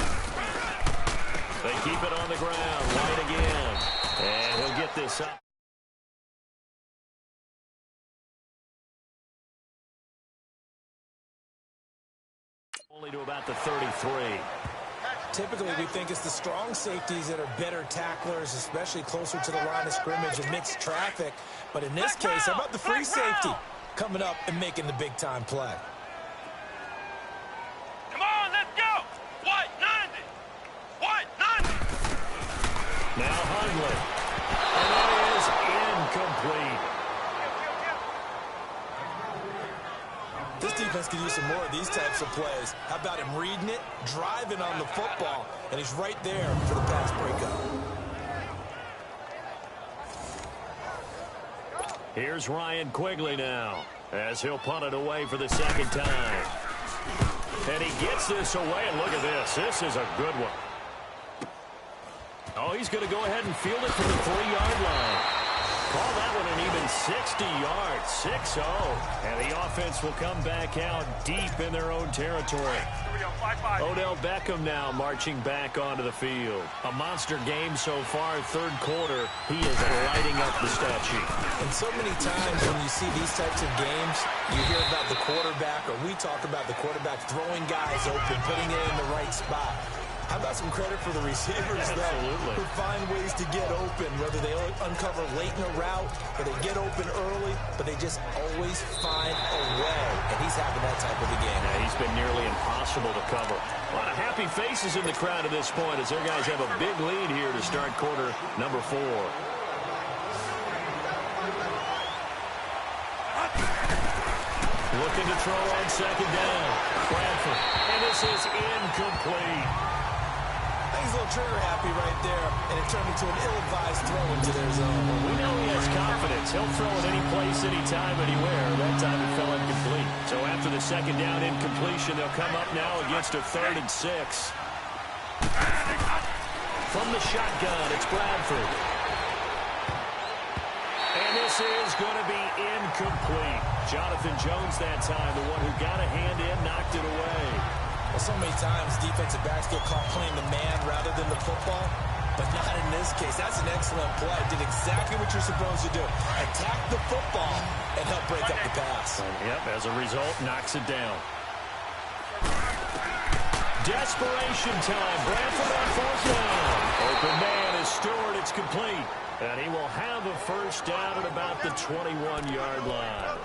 They keep it on the ground. White again. And he'll get this up. Only to about the 33. Typically, we think it's the strong safeties that are better tacklers, especially closer to the line of scrimmage and mixed traffic. But in this case, how about the free safety coming up and making the big-time play? Come on, let's go! What? 90! What? 90! Now Hundley. And that is incomplete. This defense could use some more of these types of plays. How about him reading it, driving on the football, and he's right there for the pass breakup. Here's Ryan Quigley now, as he'll punt it away for the 2nd time. And he gets this away, and look at this. This is a good one. Oh, he's going to go ahead and field it from the 3-yard line. Call that one an even 60 yards, 6-0. And the offense will come back out deep in their own territory. Odell Beckham now marching back onto the field. A monster game so far, 3rd quarter. He is lighting up the stat sheet. And so many times when you see these types of games, you hear about the quarterback, or we talk about the quarterback throwing guys open, putting it in the right spot. How about some credit for the receivers, though, who find ways to get open, whether they uncover late in a route or they get open early, but they just always find a way. And he's having that type of a game. Yeah, he's been nearly impossible to cover. A lot of happy faces in the crowd at this point as their guys have a big lead here to start quarter number 4. Looking to throw on 2nd down. Bradford. And this is incomplete. He's a little trigger happy right there, and it turned into an ill-advised throw into their zone. We know he has confidence. He'll throw it any place, anytime, anywhere. That time it fell incomplete. So after the 2nd down incompletion, they'll come up now against a 3rd and 6. From the shotgun, it's Bradford. And this is going to be incomplete. Jonathan Jones that time, the one who got a hand in, knocked it away. Well, so many times defensive backs get caught playing the man rather than the football, but not in this case. That's an excellent play. Did exactly what you're supposed to do. Attack the football and help break up the pass. Yep, as a result, knocks it down. Desperation time. Bradford on 4th down. Open man is Stewart. It's complete. And he will have a 1st down at about the 21-yard line.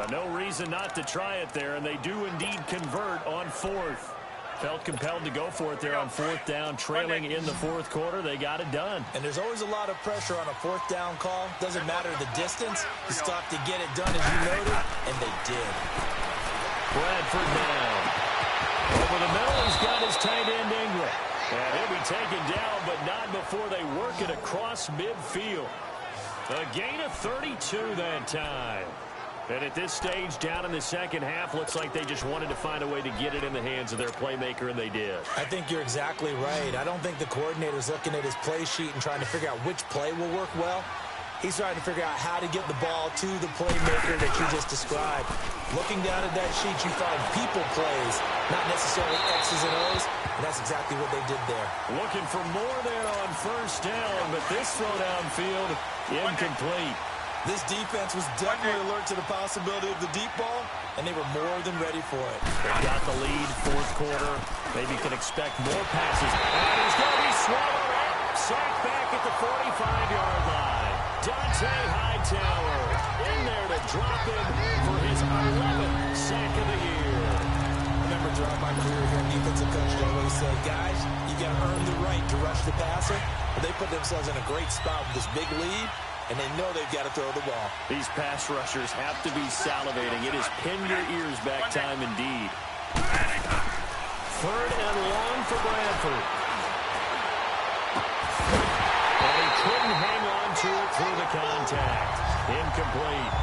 No reason not to try it there, and they do indeed convert on 4th. Felt compelled to go for it there on 4th down, trailing in the 4th quarter. They got it done. And there's always a lot of pressure on a 4th down call. Doesn't matter the distance. You stop to get it done, as you noted, and they did. Bradford down. Over the middle, he's got his tight end Ingram. And he'll be taken down, but not before they work it across midfield. A gain of 32 that time. And at this stage, down in the second half, looks like they just wanted to find a way to get it in the hands of their playmaker, and they did. I think you're exactly right. I don't think the coordinator's looking at his play sheet and trying to figure out which play will work well. He's trying to figure out how to get the ball to the playmaker that you just described. Looking down at that sheet, you find people plays, not necessarily X's and O's, and that's exactly what they did there. Looking for more there on first down, but this throw downfield, incomplete. This defense was definitely alert to the possibility of the deep ball, and they were more than ready for it. They got the lead, fourth quarter. Maybe can expect more passes. And he's going to be swallowed up. Sacked back at the 45-yard line. Dante Hightower in there to drop him for his 11th sack of the year. I remember throughout my career here, defensive coach always said, guys, you got to earn the right to rush the passer. But they put themselves in a great spot with this big lead, and they know they've got to throw the ball. These pass rushers have to be salivating. It is pin your ears back time indeed. Third and long for Bradford. And he couldn't hang on to it through the contact. Incomplete.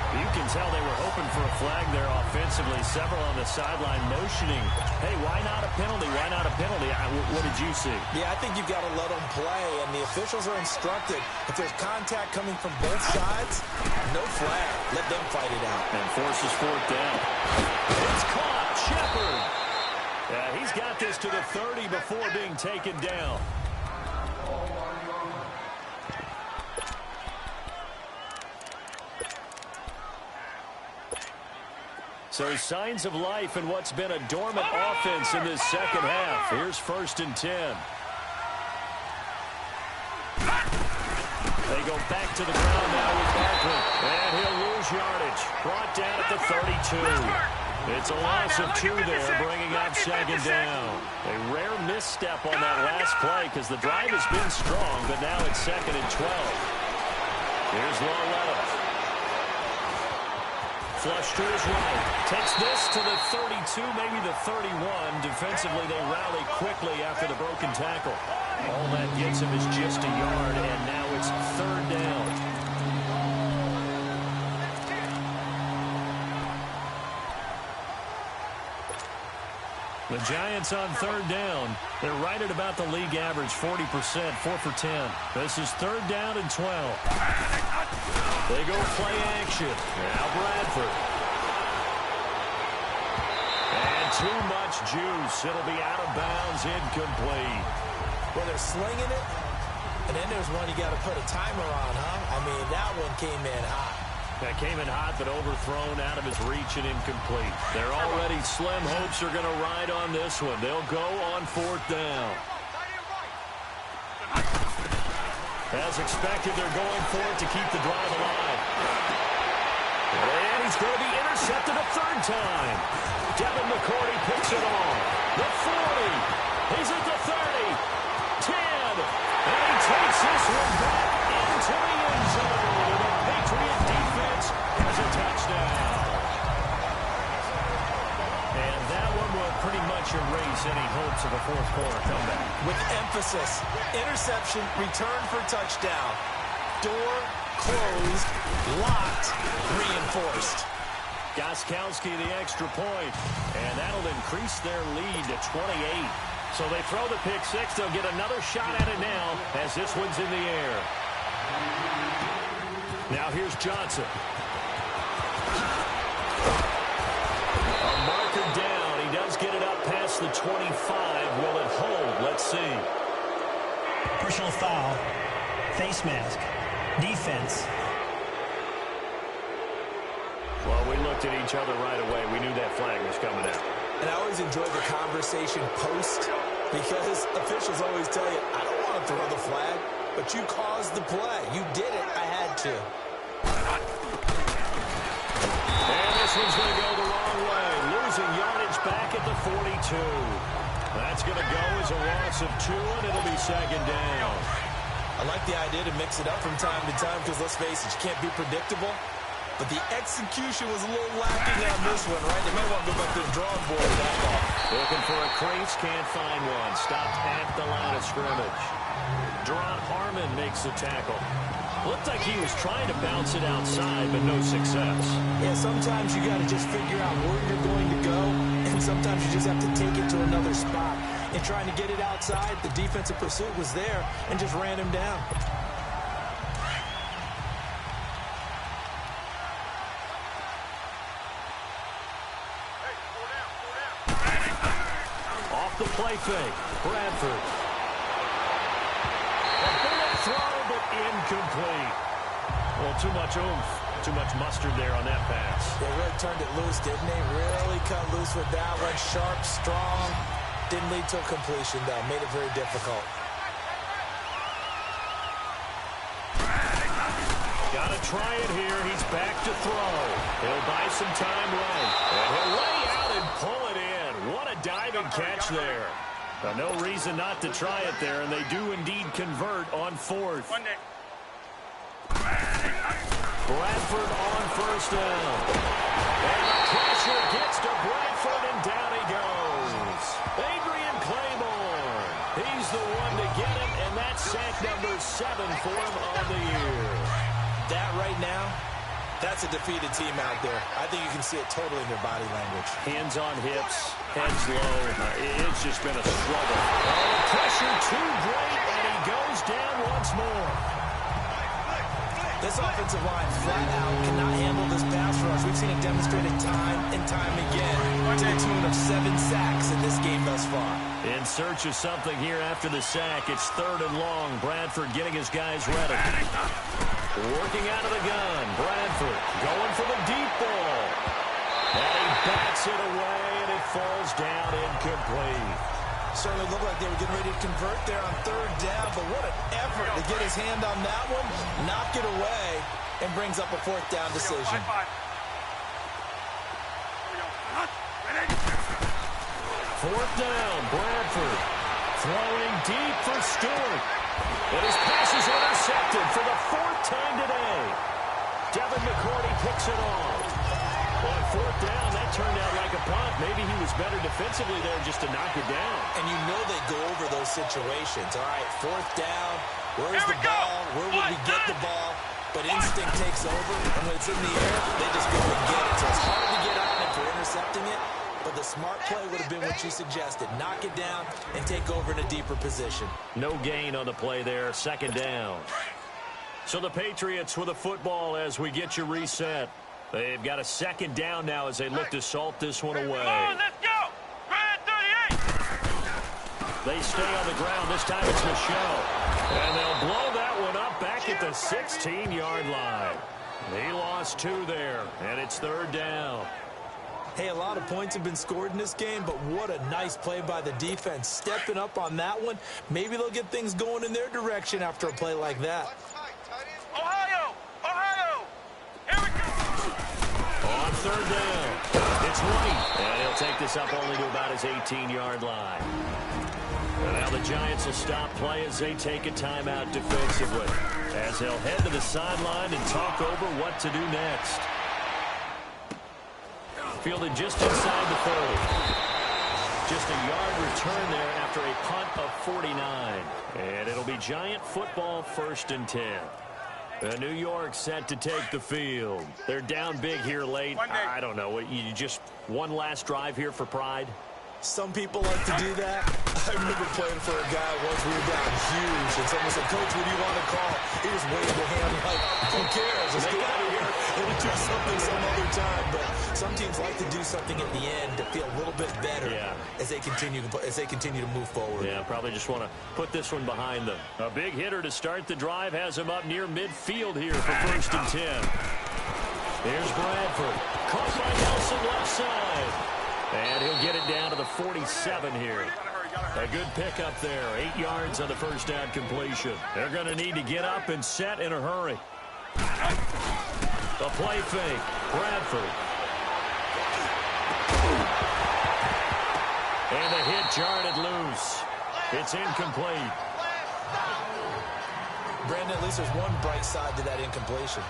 You can tell they were hoping for a flag there offensively. Several on the sideline motioning. Hey, why not a penalty? Why not a penalty? What did you see? Yeah, I think you've got to let them play, and the officials are instructed. If there's contact coming from both sides, no flag. Let them fight it out. And forces fourth down. It's caught. Shepard. Yeah, he's got this to the 30 before being taken down. So signs of life in what's been a dormant offense in this second half. Here's 1st and 10. They go back to the ground now with Barkley. And he'll lose yardage. Brought down at the 32. It's a loss of 2 there, bringing up 2nd down. A rare misstep on that last play because the drive has been strong, but now it's 2nd and 12. Here's Lawletta. Flush to his right. Takes this to the 32, maybe the 31. Defensively, they rally quickly after the broken tackle. All that gets him is just a yard, and now it's 3rd down. The Giants on 3rd down. They're right at about the league average, 40%, 4 for 10. This is 3rd down and 12. They go play action. Now Bradford. And too much juice. It'll be out of bounds, incomplete. Well, they're slinging it, and then there's one you got to put a timer on, huh? I mean, that one came in hot. That came in hot, but overthrown out of his reach and incomplete. They're already slim hopes are going to ride on this one. They'll go on 4th down. As expected, they're going for it to keep the drive alive. And he's going to be intercepted a 3rd time. Devin McCourty picks it off. The 40. He's at the 30. 10. And he takes this one back into the end zone. And the Patriot defense has a touchdown. And that one will pretty much erase any hopes of a fourth quarter comeback. With emphasis, interception, return for touchdown. Door closed, locked, reinforced. Gostkowski the extra point, and that'll increase their lead to 28. So they throw the pick six. They'll get another shot at it now as this one's in the air. Now here's Johnson. A marker down. He does get it up past the 25. Will it hold? Let's see. Personal foul. Face mask. Defense. Well, we looked at each other right away. We knew that flag was coming out. And I always enjoy the conversation post because officials always tell you, I don't want to throw the flag, but you caused the play. You did it. I had to. And this one's going to go the wrong way. Losing yardage back at the 42. That's going to go as a loss of 2, and it'll be 2nd down. I like the idea to mix it up from time to time because, let's face it, you can't be predictable. But the execution was a little lacking on this one, right? They may want to go back to the drawing board with that ball. Looking for a crease, can't find one. Stopped at the line of scrimmage. Deron Harmon makes the tackle. Looked like he was trying to bounce it outside, but no success. Yeah, sometimes you got to just figure out where you're going to go, and sometimes you just have to take it to another spot. And trying to get it outside, the defensive pursuit was there and just ran him down. Off the play fake, Bradford. A bullet throw, but incomplete. Well, too much oomph, too much mustard there on that pass. They really turned it loose, didn't they? Really cut loose with that one. Sharp, strong. Didn't lead to a completion, though. Made it very difficult. Got to try it here. He's back to throw. He'll buy some time right. And he'll lay out and pull it in. What a diving catch there. No reason not to try it there, and they do indeed convert on fourth. Bradford on first down. And the pressure gets to Bradford, and down he goes. Adrian Claiborne. He's the one to get him, and that's sack number 7 for him on the year. That right now, that's a defeated team out there. I think you can see it totally in their body language. Hands on hips, heads low. It's just been a struggle. Oh, pressure too great, and he goes down once more. This offensive line flat out cannot handle this pass rush. We've seen it demonstrated time and time again to the tune of 7 sacks in this game thus far. In search of something here after the sack. It's 3rd and long. Bradford getting his guys ready. Working out of the gun. Bradford going for the deep ball. And he bats it away, and it falls down incomplete. Certainly looked like they were getting ready to convert there on 3rd down, but what an effort to get his hand on that one, knock it away, and brings up a 4th down decision. 4th down, Bradford throwing deep for Stewart. And his pass is intercepted for the 4th time today. Devin McCourty picks it off. On 4th down, that turned out like a punt. Maybe he was better defensively there just to knock it down. And you know they go over those situations. All right, 4th down, where's the ball? Where would we get the ball? But instinct takes over, and when it's in the air, they just go and get it. So it's hard to get on it for intercepting it, but the smart play would have been what you suggested. Knock it down and take over in a deeper position. No gain on the play there, 2nd down. So the Patriots with a football as we get you reset. They've got a 2nd down now as they look to salt this one away. Let's go! Red 38! They stay on the ground. This time it's Michelle. And they'll blow that one up back at the 16-yard line. He lost 2 there, and it's 3rd down. Hey, a lot of points have been scored in this game, but what a nice play by the defense. Stepping up on that one. Maybe they'll get things going in their direction after a play like that. Ohio! Ohio! Here we go! On 3rd down, it's White. And he'll take this up only to about his 18-yard line. And now the Giants will stop play as they take a timeout defensively, as they'll head to the sideline and talk over what to do next. Fielded just inside the 30. Just a yard return there after a punt of 49. And it'll be Giant football 1st and 10. New York set to take the field. They're down big here late. I don't know. You just one last drive here for pride? Some people like to do that. I remember playing for a guy once. We were down huge, and someone said, "Coach, what do you want to call?" He just waved a hand like, "Who cares? Let's get out of here and do something some other time." But some teams like to do something at the end to feel a little bit better as they continue to move forward. Yeah, probably just want to put this one behind them. A big hitter to start the drive has him up near midfield here for 1st and 10. Here's Bradford, caught by Nelson left side. And he'll get it down to the 47 here. A good pickup there. 8 yards on the 1st down completion. They're going to need to get up and set in a hurry. The play fake. Bradford. And the hit jarred it loose. It's incomplete. Brandon, at least there's one bright side to that incompletion.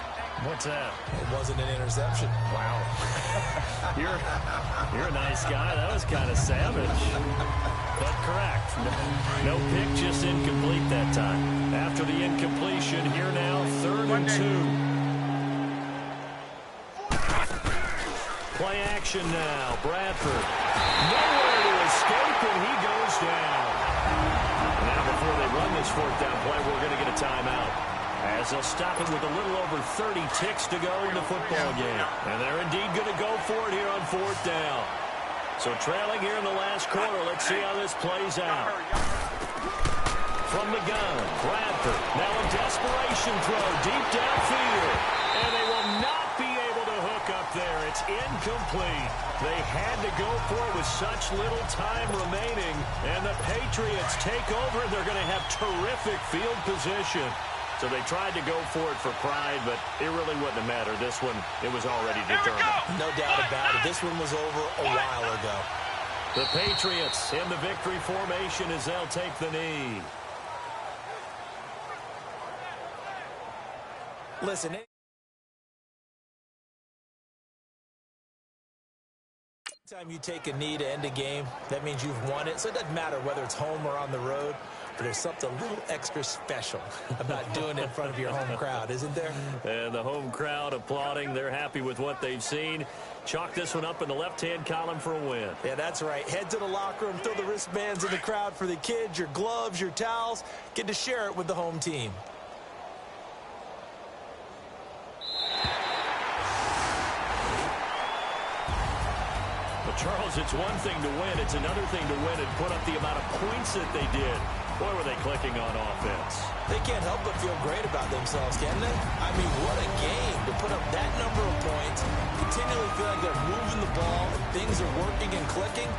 What's that? It wasn't an interception. Wow. You're a nice guy. That was kind of savage. But correct. No pick, just incomplete that time. After the incompletion, here now, 3rd and 2. Play action now. Bradford. Nowhere to escape, and he goes down. Now before they run this 4th down play, we're going to get a timeout, as they'll stop it with a little over 30 ticks to go in the football game. And they're indeed going to go for it here on 4th down. So trailing here in the last quarter, let's see how this plays out. From the gun, Bradford. Now a desperation throw deep downfield. And they will not be able to hook up there. It's incomplete. They had to go for it with such little time remaining. And the Patriots take over. They're going to have terrific field position. So they tried to go for it for pride, but it really wouldn't have mattered. This one, it was already determined. No doubt about it. This one was over a while ago. The Patriots in the victory formation as they'll take the knee. Listen. Anytime you take a knee to end a game, that means you've won it. So it doesn't matter whether it's home or on the road. But there's something a little extra special about doing it in front of your home crowd, isn't there? And the home crowd applauding. They're happy with what they've seen. Chalk this one up in the left-hand column for a win. Yeah, that's right. Head to the locker room, throw the wristbands in the crowd for the kids, your gloves, your towels. Get to share it with the home team. But Charles, it's one thing to win. It's another thing to win and put up the amount of points that they did. Boy, were they clicking on offense. They can't help but feel great about themselves, can they? I mean, what a game to put up that number of points, continually feel like they're moving the ball, and things are working and clicking.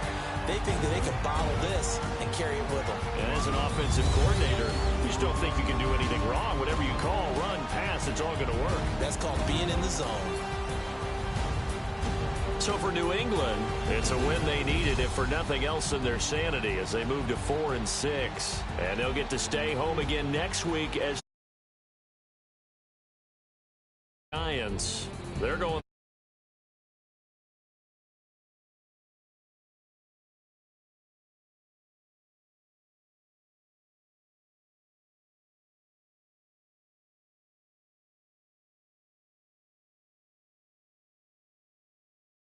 They think that they can bottle this and carry it with them. And as an offensive coordinator, you just don't think you can do anything wrong. Whatever you call, run, pass, it's all going to work. That's called being in the zone. So for New England, it's a win they needed, if for nothing else than their sanity, as they move to 4-6. And they'll get to stay home again next week as Giants. They're going